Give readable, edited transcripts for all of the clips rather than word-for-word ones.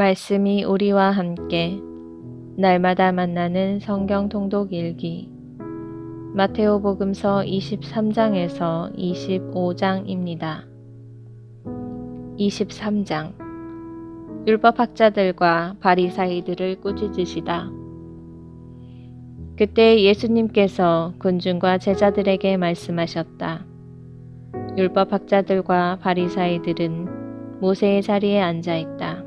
말씀이 우리와 함께 날마다 만나는 성경 통독 일기 마테오복음서 23장에서 25장입니다. 23장 율법학자들과 바리사이들을 꾸짖으시다. 그때 예수님께서 군중과 제자들에게 말씀하셨다. 율법학자들과 바리사이들은 모세의 자리에 앉아 있다.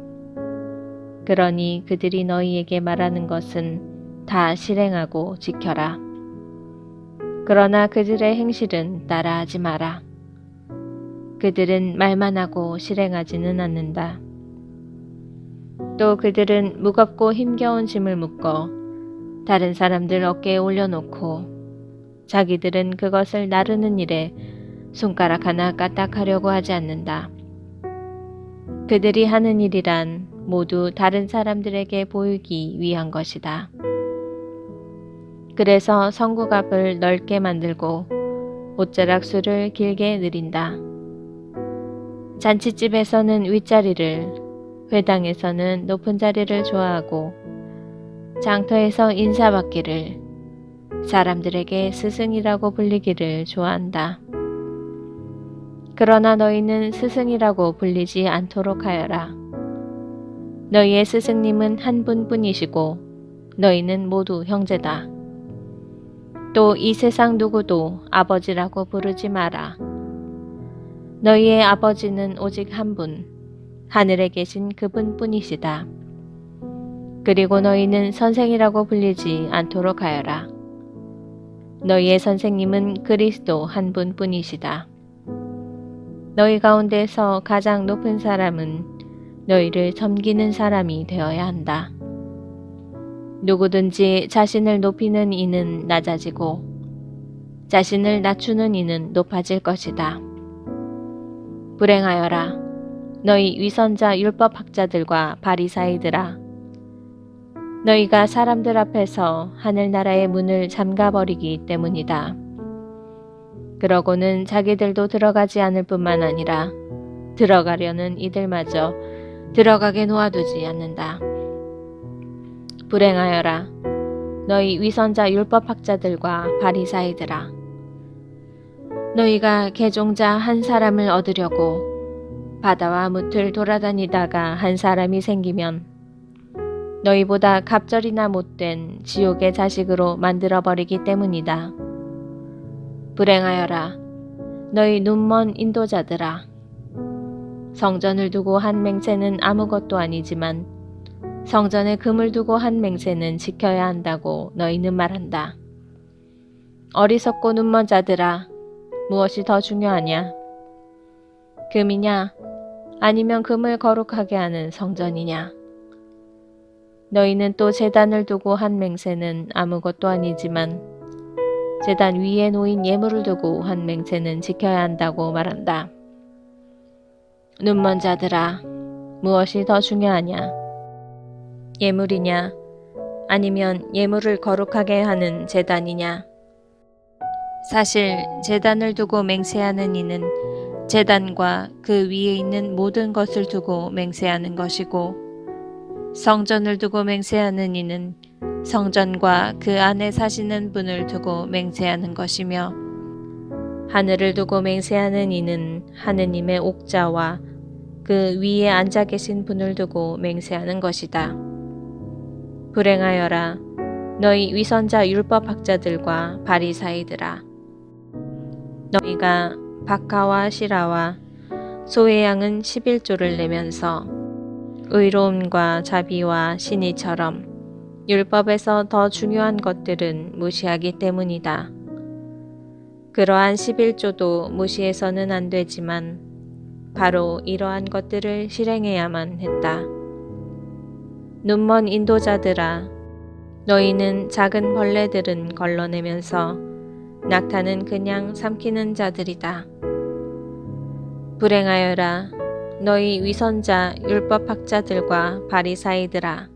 그러니 그들이 너희에게 말하는 것은 다 실행하고 지켜라. 그러나 그들의 행실은 따라하지 마라. 그들은 말만 하고 실행하지는 않는다. 또 그들은 무겁고 힘겨운 짐을 묶어 다른 사람들 어깨에 올려놓고 자기들은 그것을 나르는 일에 손가락 하나 까딱하려고 하지 않는다. 그들이 하는 일이란 모두 다른 사람들에게 보이기 위한 것이다. 그래서 성구갑을 넓게 만들고 옷자락수를 길게 늘인다. 잔치집에서는 윗자리를, 회당에서는 높은 자리를 좋아하고 장터에서 인사받기를, 사람들에게 스승이라고 불리기를 좋아한다. 그러나 너희는 스승이라고 불리지 않도록 하여라. 너희의 스승님은 한 분뿐이시고 너희는 모두 형제다. 또 이 세상 누구도 아버지라고 부르지 마라. 너희의 아버지는 오직 한 분, 하늘에 계신 그분뿐이시다. 그리고 너희는 선생이라고 불리지 않도록 하여라. 너희의 선생님은 그리스도 한 분뿐이시다. 너희 가운데서 가장 높은 사람은 너희를 섬기는 사람이 되어야 한다. 누구든지 자신을 높이는 이는 낮아지고 자신을 낮추는 이는 높아질 것이다. 불행하여라. 너희 위선자 율법학자들과 바리사이들아. 너희가 사람들 앞에서 하늘나라의 문을 잠가버리기 때문이다. 그러고는 자기들도 들어가지 않을 뿐만 아니라 들어가려는 이들마저 들어가게 놓아두지 않는다. 불행하여라. 너희 위선자 율법학자들과 바리사이들아. 너희가 개종자 한 사람을 얻으려고 바다와 뭇을 돌아다니다가 한 사람이 생기면 너희보다 갑절이나 못된 지옥의 자식으로 만들어버리기 때문이다. 불행하여라. 너희 눈먼 인도자들아. 성전을 두고 한 맹세는 아무것도 아니지만 성전에 금을 두고 한 맹세는 지켜야 한다고 너희는 말한다. 어리석고 눈먼 자들아, 무엇이 더 중요하냐? 금이냐? 아니면 금을 거룩하게 하는 성전이냐? 너희는 또 제단을 두고 한 맹세는 아무것도 아니지만 제단 위에 놓인 예물을 두고 한 맹세는 지켜야 한다고 말한다. 눈먼 자들아, 무엇이 더 중요하냐? 예물이냐? 아니면 예물을 거룩하게 하는 제단이냐? 사실 제단을 두고 맹세하는 이는 제단과 그 위에 있는 모든 것을 두고 맹세하는 것이고 성전을 두고 맹세하는 이는 성전과 그 안에 사시는 분을 두고 맹세하는 것이며 하늘을 두고 맹세하는 이는 하느님의 옥자와 그 위에 앉아 계신 분을 두고 맹세하는 것이다. 불행하여라. 너희 위선자 율법학자들과 바리사이들아. 너희가 박하와 시라와 소의 양은 11조를 내면서 의로움과 자비와 신의처럼 율법에서 더 중요한 것들은 무시하기 때문이다. 그러한 11조도 무시해서는 안 되지만 바로 이러한 것들을 실행해야만 했다. 눈먼 인도자들아, 너희는 작은 벌레들은 걸러내면서 낙타는 그냥 삼키는 자들이다. 불행하여라. 너희 위선자 율법학자들과 바리사이들아.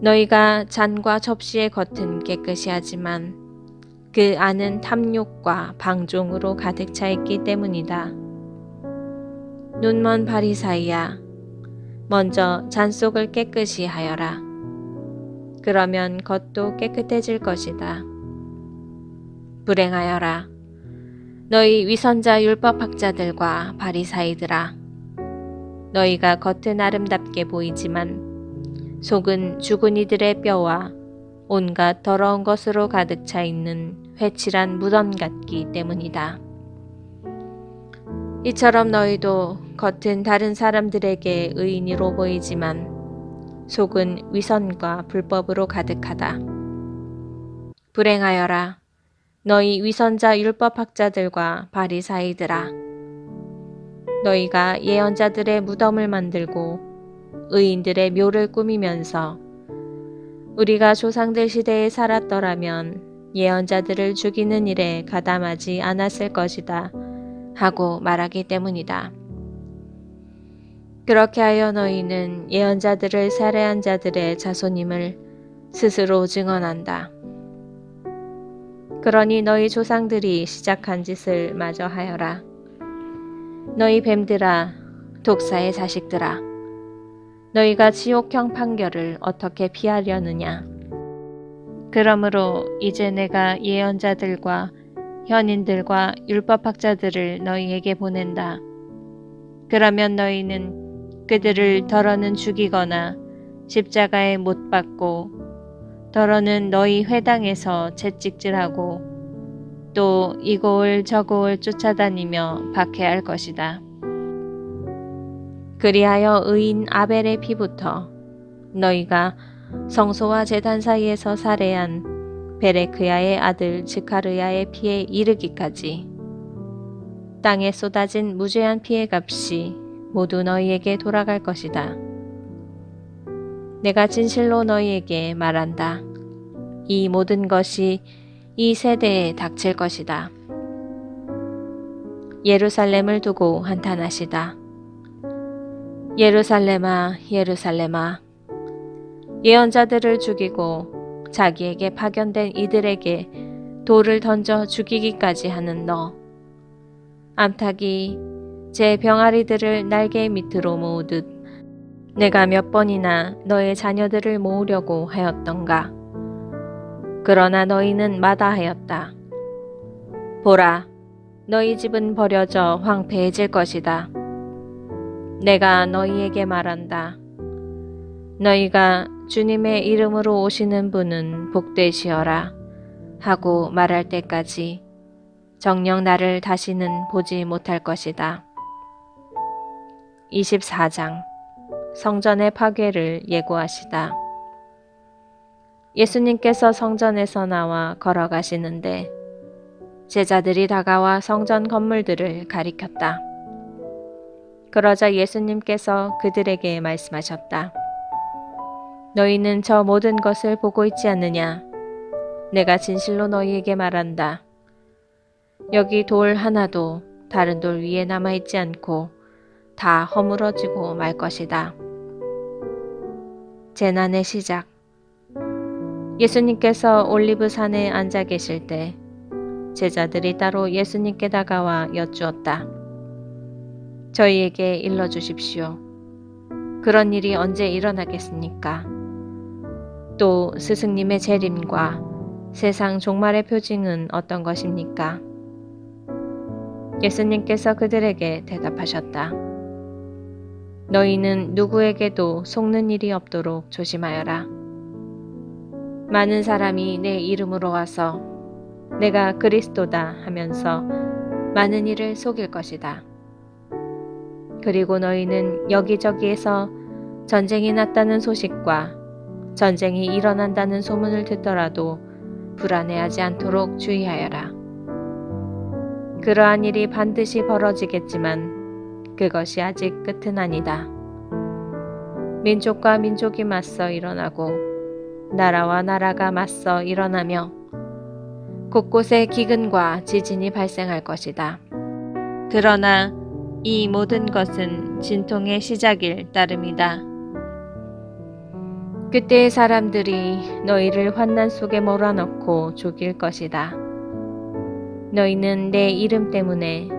너희가 잔과 접시의 겉은 깨끗이 하지만 그 안은 탐욕과 방종으로 가득 차 있기 때문이다. 눈먼 바리사이야. 먼저 잔속을 깨끗이 하여라. 그러면 겉도 깨끗해질 것이다. 불행하여라. 너희 위선자 율법학자들과 바리사이들아. 너희가 겉은 아름답게 보이지만 속은 죽은 이들의 뼈와 온갖 더러운 것으로 가득 차 있는 회칠한 무덤 같기 때문이다. 이처럼 너희도 겉은 다른 사람들에게 의인으로 보이지만 속은 위선과 불법으로 가득하다. 불행하여라. 너희 위선자 율법학자들과 바리사이들아. 너희가 예언자들의 무덤을 만들고 의인들의 묘를 꾸미면서 우리가 조상들 시대에 살았더라면 예언자들을 죽이는 일에 가담하지 않았을 것이다 하고 말하기 때문이다. 그렇게 하여 너희는 예언자들을 살해한 자들의 자손임을 스스로 증언한다. 그러니 너희 조상들이 시작한 짓을 마저 하여라. 너희 뱀들아, 독사의 자식들아, 너희가 지옥형 판결을 어떻게 피하려느냐. 그러므로 이제 내가 예언자들과 현인들과 율법학자들을 너희에게 보낸다. 그러면 너희는 그들을 더러는 죽이거나 십자가에 못 박고 더러는 너희 회당에서 채찍질하고 또 이고을 저고을 쫓아다니며 박해할 것이다. 그리하여 의인 아벨의 피부터 너희가 성소와 제단 사이에서 살해한 베레크야의 아들 즈카르야의 피에 이르기까지 땅에 쏟아진 무죄한 피의 값이 모두 너희에게 돌아갈 것이다. 내가 진실로 너희에게 말한다. 이 모든 것이 이 세대에 닥칠 것이다. 예루살렘을 두고 한탄하시다. 예루살렘아, 예루살렘아, 예언자들을 죽이고 자기에게 파견된 이들에게 돌을 던져 죽이기까지 하는 너. 암탉이 제 병아리들을 날개 밑으로 모으듯 내가 몇 번이나 너의 자녀들을 모으려고 하였던가. 그러나 너희는 마다하였다. 보라, 너희 집은 버려져 황폐해질 것이다. 내가 너희에게 말한다. 너희가 주님의 이름으로 오시는 분은 복되시어라 하고 말할 때까지 정녕 나를 다시는 보지 못할 것이다. 24장 성전의 파괴를 예고하시다. 예수님께서 성전에서 나와 걸어가시는데 제자들이 다가와 성전 건물들을 가리켰다. 그러자 예수님께서 그들에게 말씀하셨다. 너희는 저 모든 것을 보고 있지 않느냐? 내가 진실로 너희에게 말한다. 여기 돌 하나도 다른 돌 위에 남아있지 않고 다 허물어지고 말 것이다. 재난의 시작. 예수님께서 올리브산에 앉아 계실 때 제자들이 따로 예수님께 다가와 여쭈었다. 저희에게 일러주십시오. 그런 일이 언제 일어나겠습니까? 또 스승님의 재림과 세상 종말의 표징은 어떤 것입니까? 예수님께서 그들에게 대답하셨다. 너희는 누구에게도 속는 일이 없도록 조심하여라. 많은 사람이 내 이름으로 와서 내가 그리스도다 하면서 많은 이를 속일 것이다. 그리고 너희는 여기저기에서 전쟁이 났다는 소식과 전쟁이 일어난다는 소문을 듣더라도 불안해하지 않도록 주의하여라. 그러한 일이 반드시 벌어지겠지만 그것이 아직 끝은 아니다. 민족과 민족이 맞서 일어나고 나라와 나라가 맞서 일어나며 곳곳에 기근과 지진이 발생할 것이다. 그러나 이 모든 것은 진통의 시작일 따름이다. 그때의 사람들이 너희를 환난 속에 몰아넣고 죽일 것이다. 너희는 내 이름 때문에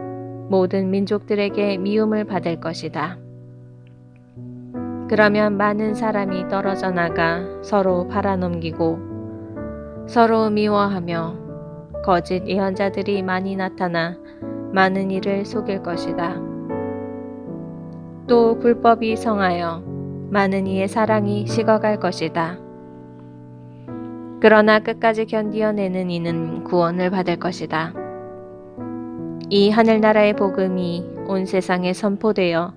모든 민족들에게 미움을 받을 것이다. 그러면 많은 사람이 떨어져 나가 서로 팔아넘기고 서로 미워하며 거짓 예언자들이 많이 나타나 많은 이를 속일 것이다. 또 불법이 성하여 많은 이의 사랑이 식어갈 것이다. 그러나 끝까지 견디어내는 이는 구원을 받을 것이다. 이 하늘나라의 복음이 온 세상에 선포되어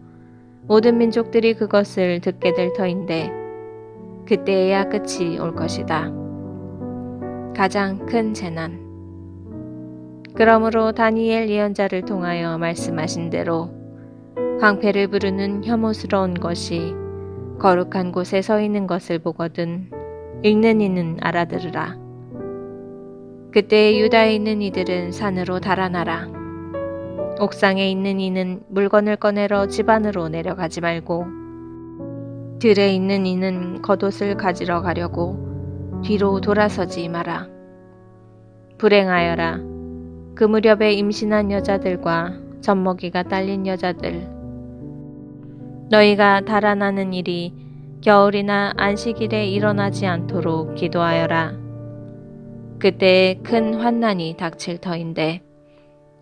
모든 민족들이 그것을 듣게 될 터인데 그때에야 끝이 올 것이다. 가장 큰 재난. 그러므로 다니엘 예언자를 통하여 말씀하신 대로 황폐를 부르는 혐오스러운 것이 거룩한 곳에 서 있는 것을 보거든 읽는 이는 알아들으라. 그때 유다에 있는 이들은 산으로 달아나라. 옥상에 있는 이는 물건을 꺼내러 집 안으로 내려가지 말고 들에 있는 이는 겉옷을 가지러 가려고 뒤로 돌아서지 마라. 불행하여라. 그 무렵에 임신한 여자들과 젖먹이가 딸린 여자들. 너희가 달아나는 일이 겨울이나 안식일에 일어나지 않도록 기도하여라. 그때에 큰 환난이 닥칠 터인데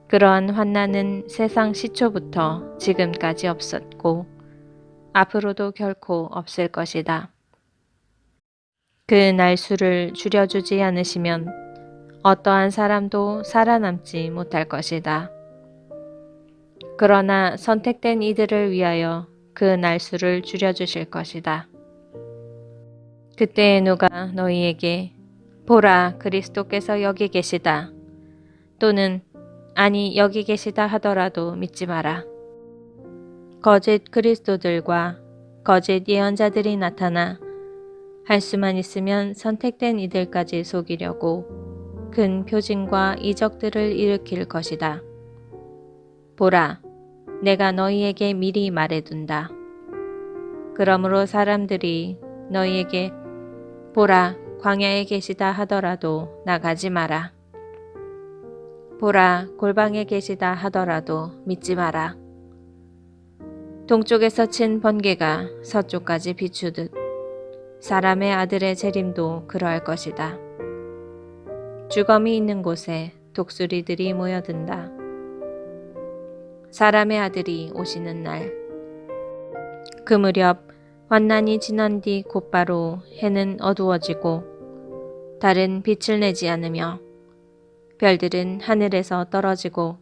그러한 환난은 세상 시초부터 지금까지 없었고 앞으로도 결코 없을 것이다. 그 날수를 줄여주지 않으시면 어떠한 사람도 살아남지 못할 것이다. 그러나 선택된 이들을 위하여 그 날수를 줄여주실 것이다. 그때에 누가 너희에게 보라 그리스도께서 여기 계시다 또는 아니 여기 계시다 하더라도 믿지 마라. 거짓 그리스도들과 거짓 예언자들이 나타나 할 수만 있으면 선택된 이들까지 속이려고 큰 표징과 이적들을 일으킬 것이다. 보라, 내가 너희에게 미리 말해둔다. 그러므로 사람들이 너희에게 보라, 광야에 계시다 하더라도 나가지 마라. 보라, 골방에 계시다 하더라도 믿지 마라. 동쪽에서 친 번개가 서쪽까지 비추듯 사람의 아들의 재림도 그러할 것이다. 주검이 있는 곳에 독수리들이 모여든다. 사람의 아들이 오시는 날. 그 무렵 환난이 지난 뒤 곧바로 해는 어두워지고 달은 빛을 내지 않으며 별들은 하늘에서 떨어지고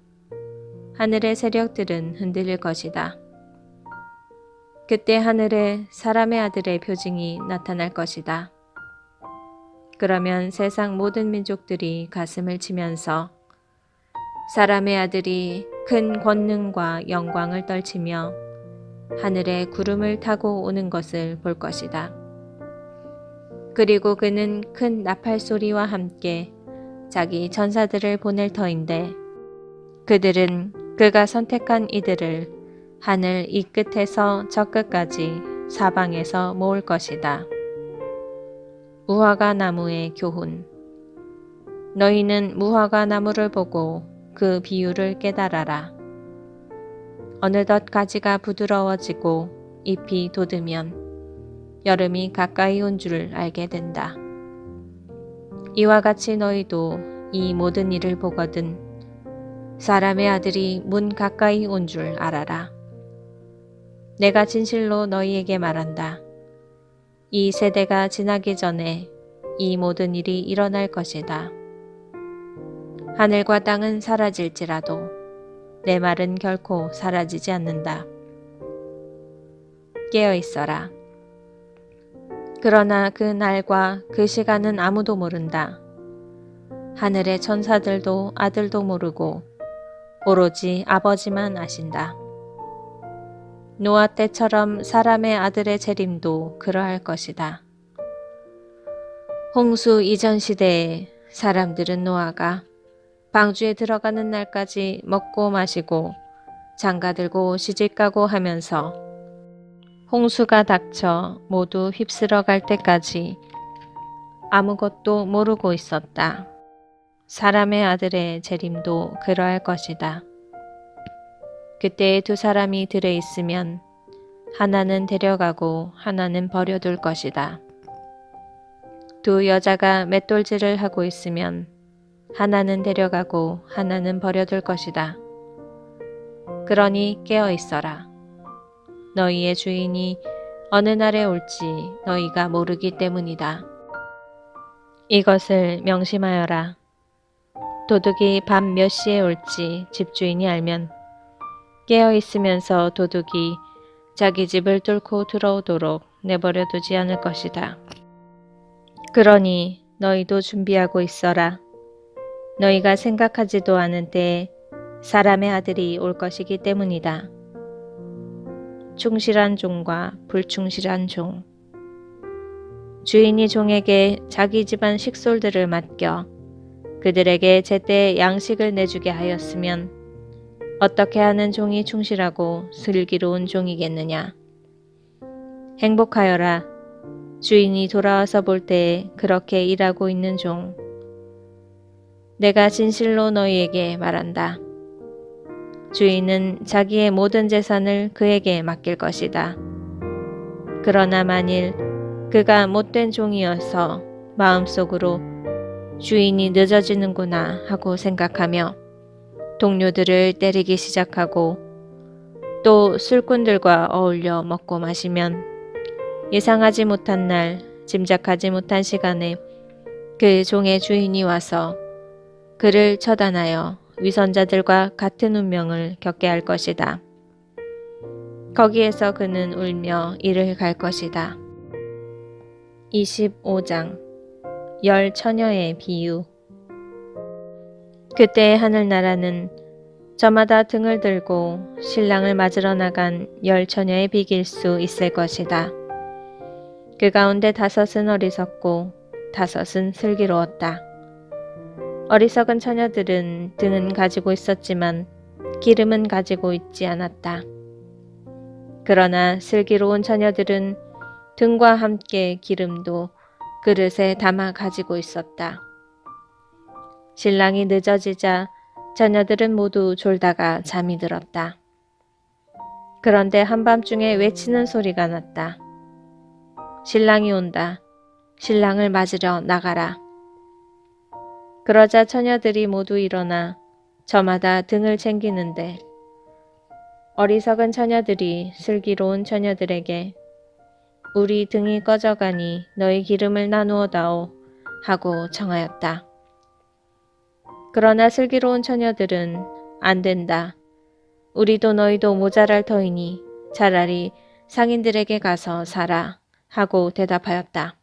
하늘의 세력들은 흔들릴 것이다. 그때 하늘에 사람의 아들의 표징이 나타날 것이다. 그러면 세상 모든 민족들이 가슴을 치면서 사람의 아들이 큰 권능과 영광을 떨치며 하늘에 구름을 타고 오는 것을 볼 것이다. 그리고 그는 큰 나팔 소리와 함께 자기 전사들을 보낼 터인데 그들은 그가 선택한 이들을 하늘 이 끝에서 저 끝까지 사방에서 모을 것이다. 무화과 나무의 교훈. 너희는 무화과 나무를 보고 그 비유를 깨달아라. 어느덧 가지가 부드러워지고 잎이 돋으면 여름이 가까이 온 줄 알게 된다. 이와 같이 너희도 이 모든 일을 보거든 사람의 아들이 문 가까이 온 줄 알아라. 내가 진실로 너희에게 말한다. 이 세대가 지나기 전에 이 모든 일이 일어날 것이다. 하늘과 땅은 사라질지라도 내 말은 결코 사라지지 않는다. 깨어 있어라. 그러나 그 날과 그 시간은 아무도 모른다. 하늘의 천사들도 아들도 모르고 오로지 아버지만 아신다. 노아 때처럼 사람의 아들의 재림도 그러할 것이다. 홍수 이전 시대에 사람들은 노아가 방주에 들어가는 날까지 먹고 마시고 장가들고 시집가고 하면서 홍수가 닥쳐 모두 휩쓸어 갈 때까지 아무것도 모르고 있었다. 사람의 아들의 재림도 그러할 것이다. 그때에 두 사람이 들에 있으면 하나는 데려가고 하나는 버려둘 것이다. 두 여자가 맷돌질을 하고 있으면 하나는 데려가고 하나는 버려둘 것이다. 그러니 깨어 있어라. 너희의 주인이 어느 날에 올지 너희가 모르기 때문이다. 이것을 명심하여라. 도둑이 밤 몇 시에 올지 집주인이 알면 깨어 있으면서 도둑이 자기 집을 뚫고 들어오도록 내버려 두지 않을 것이다. 그러니 너희도 준비하고 있어라. 너희가 생각하지도 않은 때에 사람의 아들이 올 것이기 때문이다. 충실한 종과 불충실한 종. 주인이 종에게 자기 집안 식솔들을 맡겨 그들에게 제때 양식을 내주게 하였으면 어떻게 하는 종이 충실하고 슬기로운 종이겠느냐. 행복하여라. 주인이 돌아와서 볼 때에 그렇게 일하고 있는 종. 내가 진실로 너희에게 말한다. 주인은 자기의 모든 재산을 그에게 맡길 것이다. 그러나 만일 그가 못된 종이어서 마음속으로 주인이 늦어지는구나 하고 생각하며 동료들을 때리기 시작하고 또 술꾼들과 어울려 먹고 마시면 예상하지 못한 날, 짐작하지 못한 시간에 그 종의 주인이 와서 그를 처단하여 위선자들과 같은 운명을 겪게 할 것이다. 거기에서 그는 울며 이를 갈 것이다. 25장 열 처녀의 비유. 그때 하늘나라는 저마다 등을 들고 신랑을 맞으러 나간 열 처녀의 비길 수 있을 것이다. 그 가운데 5은 어리석고 5은 슬기로웠다. 어리석은 처녀들은 등은 가지고 있었지만 기름은 가지고 있지 않았다. 그러나 슬기로운 처녀들은 등과 함께 기름도 그릇에 담아 가지고 있었다. 신랑이 늦어지자 처녀들은 모두 졸다가 잠이 들었다. 그런데 한밤중에 외치는 소리가 났다. 신랑이 온다. 신랑을 맞으러 나가라. 그러자 처녀들이 모두 일어나 저마다 등을 챙기는데 어리석은 처녀들이 슬기로운 처녀들에게 우리 등이 꺼져가니 너희 기름을 나누어 다오 하고 청하였다. 그러나 슬기로운 처녀들은 안 된다. 우리도 너희도 모자랄 터이니 차라리 상인들에게 가서 사라 하고 대답하였다.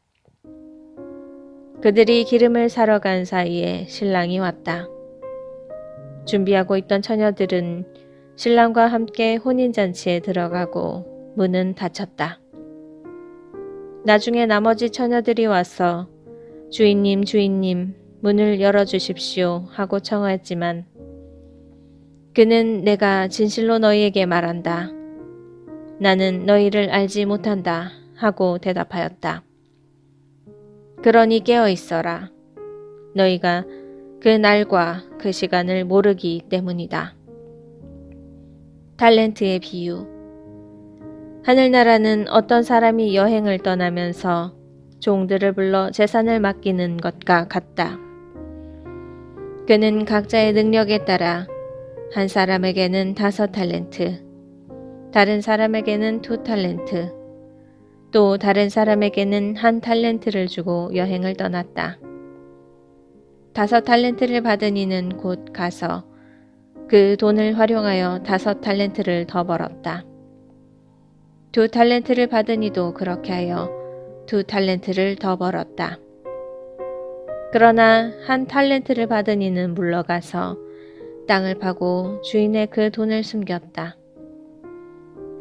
그들이 기름을 사러 간 사이에 신랑이 왔다. 준비하고 있던 처녀들은 신랑과 함께 혼인잔치에 들어가고 문은 닫혔다. 나중에 나머지 처녀들이 와서 주인님, 주인님, 문을 열어주십시오 하고 청하였지만 그는 내가 진실로 너희에게 말한다. 나는 너희를 알지 못한다 하고 대답하였다. 그러니 깨어 있어라. 너희가 그 날과 그 시간을 모르기 때문이다. 달란트의 비유. 하늘나라는 어떤 사람이 여행을 떠나면서 종들을 불러 재산을 맡기는 것과 같다. 그는 각자의 능력에 따라 한 사람에게는 5달란트, 다른 사람에게는 2달란트, 또 다른 사람에게는 1달란트를 주고 여행을 떠났다. 5달란트를 받은 이는 곧 가서 그 돈을 활용하여 5달란트를 더 벌었다. 2달란트를 받은 이도 그렇게 하여 2달란트를 더 벌었다. 그러나 1달란트를 받은 이는 물러가서 땅을 파고 주인의 그 돈을 숨겼다.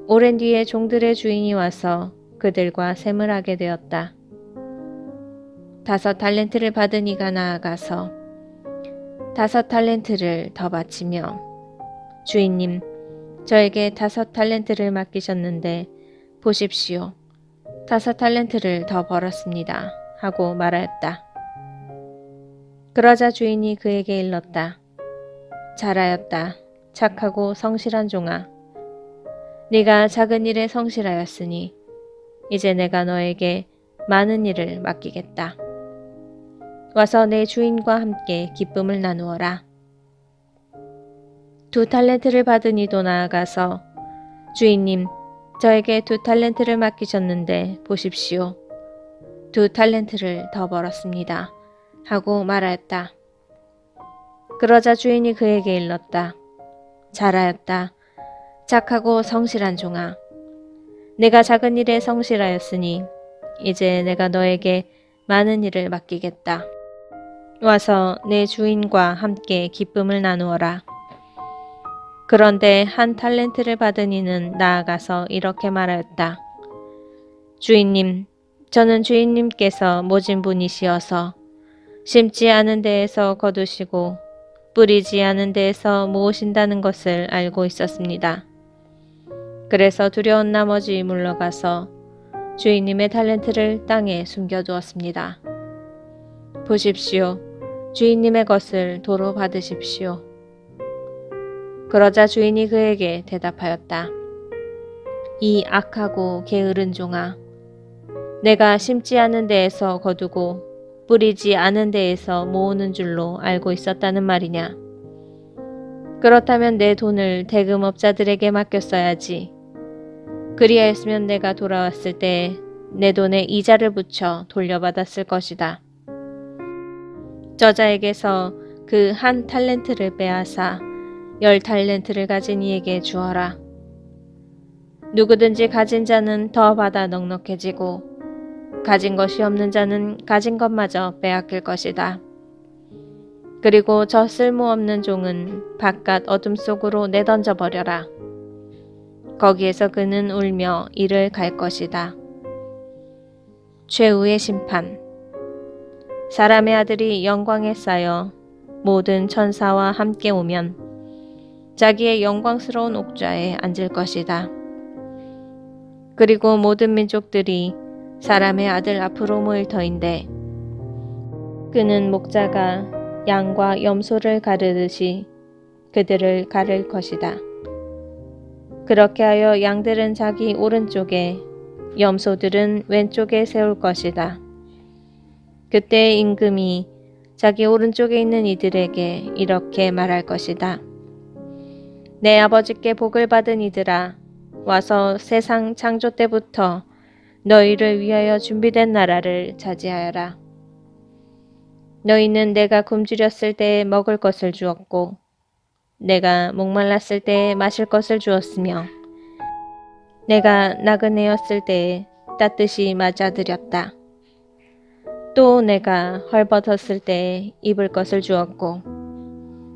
오랜 뒤에 종들의 주인이 와서 그들과 셈을 하게 되었다. 5달란트를 받은 이가 나아가서 5달란트를 더 바치며 주인님, 저에게 5달란트를 맡기셨는데 보십시오. 5달란트를 더 벌었습니다. 하고 말하였다. 그러자 주인이 그에게 일렀다. 잘하였다. 착하고 성실한 종아. 네가 작은 일에 성실하였으니 이제 내가 너에게 많은 일을 맡기겠다. 와서 내 주인과 함께 기쁨을 나누어라. 2 달란트를 받은 이도 나아가서 주인님, 저에게 2 달란트를 맡기셨는데 보십시오. 2 달란트를 더 벌었습니다. 하고 말하였다. 그러자 주인이 그에게 일렀다. 잘하였다. 착하고 성실한 종아. 내가 작은 일에 성실하였으니 이제 내가 너에게 많은 일을 맡기겠다. 와서 내 주인과 함께 기쁨을 나누어라. 그런데 1 달란트를 받은 이는 나아가서 이렇게 말하였다. 주인님, 저는 주인님께서 모진 분이시어서 심지 않은 데에서 거두시고 뿌리지 않은 데에서 모으신다는 것을 알고 있었습니다. 그래서 두려운 나머지 물러가서 주인님의 달란트를 땅에 숨겨두었습니다. 보십시오. 주인님의 것을 도로 받으십시오. 그러자 주인이 그에게 대답하였다. 이 악하고 게으른 종아, 내가 심지 않은 데에서 거두고 뿌리지 않은 데에서 모으는 줄로 알고 있었다는 말이냐? 그렇다면 내 돈을 대금업자들에게 맡겼어야지. 그리하였으면 내가 돌아왔을 때 내 돈에 이자를 붙여 돌려받았을 것이다. 저자에게서 그 1 달란트를 빼앗아 10 달란트를 가진 이에게 주어라. 누구든지 가진 자는 더 받아 넉넉해지고 가진 것이 없는 자는 가진 것마저 빼앗길 것이다. 그리고 저 쓸모없는 종은 바깥 어둠 속으로 내던져 버려라. 거기에서 그는 울며 이를 갈 것이다. 최후의 심판. 사람의 아들이 영광에 쌓여 모든 천사와 함께 오면 자기의 영광스러운 옥좌에 앉을 것이다. 그리고 모든 민족들이 사람의 아들 앞으로 모일 터인데 그는 목자가 양과 염소를 가르듯이 그들을 가를 것이다. 그렇게 하여 양들은 자기 오른쪽에 염소들은 왼쪽에 세울 것이다. 그때 임금이 자기 오른쪽에 있는 이들에게 이렇게 말할 것이다. 내 아버지께 복을 받은 이들아, 와서 세상 창조 때부터 너희를 위하여 준비된 나라를 차지하여라. 너희는 내가 굶주렸을 때에 먹을 것을 주었고 내가 목말랐을 때에 마실 것을 주었으며 내가 나그네였을 때에 따뜻이 맞아들였다. 또 내가 헐벗었을 때에 입을 것을 주었고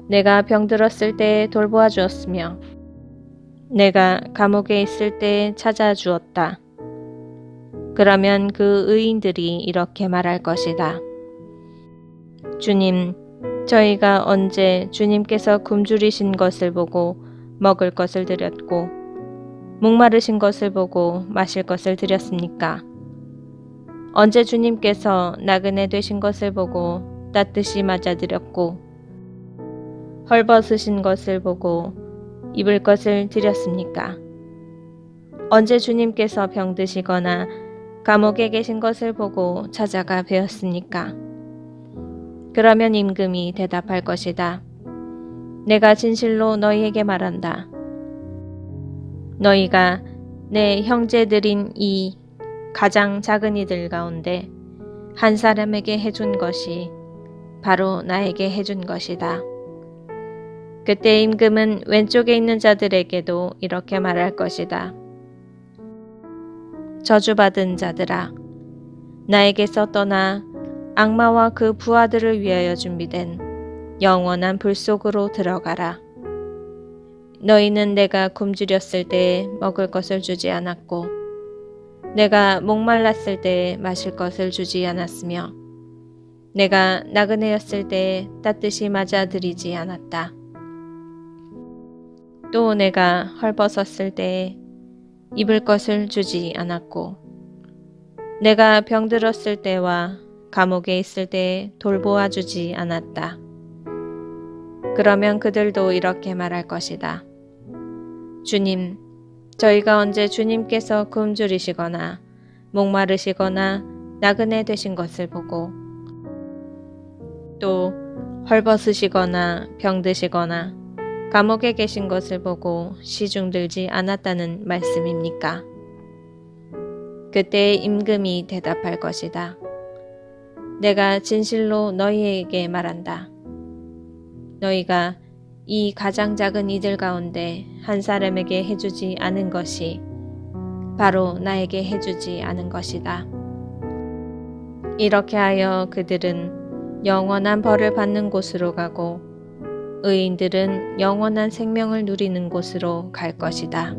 내가 병들었을 때에 돌보아 주었으며 내가 감옥에 있을 때에 찾아주었다. 그러면 그 의인들이 이렇게 말할 것이다. 주님, 저희가 언제 주님께서 굶주리신 것을 보고 먹을 것을 드렸고 목마르신 것을 보고 마실 것을 드렸습니까? 언제 주님께서 나그네 되신 것을 보고 따뜻이 맞아드렸고 헐벗으신 것을 보고 입을 것을 드렸습니까? 언제 주님께서 병드시거나 감옥에 계신 것을 보고 찾아가 뵈었습니까? 그러면 임금이 대답할 것이다. 내가 진실로 너희에게 말한다. 너희가 내 형제들인 이 가장 작은 이들 가운데 한 사람에게 해준 것이 바로 나에게 해준 것이다. 그때 임금은 왼쪽에 있는 자들에게도 이렇게 말할 것이다. 저주받은 자들아, 나에게서 떠나 악마와 그 부하들을 위하여 준비된 영원한 불 속으로 들어가라. 너희는 내가 굶주렸을 때에 먹을 것을 주지 않았고 내가 목말랐을 때에 마실 것을 주지 않았으며 내가 나그네였을 때에 따뜻이 맞아들이지 않았다. 또 내가 헐벗었을 때에 입을 것을 주지 않았고 내가 병들었을 때와 감옥에 있을 때에 돌보아 주지 않았다. 그러면 그들도 이렇게 말할 것이다. 주님, 저희가 언제 주님께서 굶주리시거나 목마르시거나 나그네 되신 것을 보고 또 헐벗으시거나 병드시거나 감옥에 계신 것을 보고 시중들지 않았다는 말씀입니까? 그때 임금이 대답할 것이다. 내가 진실로 너희에게 말한다. 너희가 이 가장 작은 이들 가운데 한 사람에게 해주지 않은 것이 바로 나에게 해주지 않은 것이다. 이렇게 하여 그들은 영원한 벌을 받는 곳으로 가고 의인들은 영원한 생명을 누리는 곳으로 갈 것이다.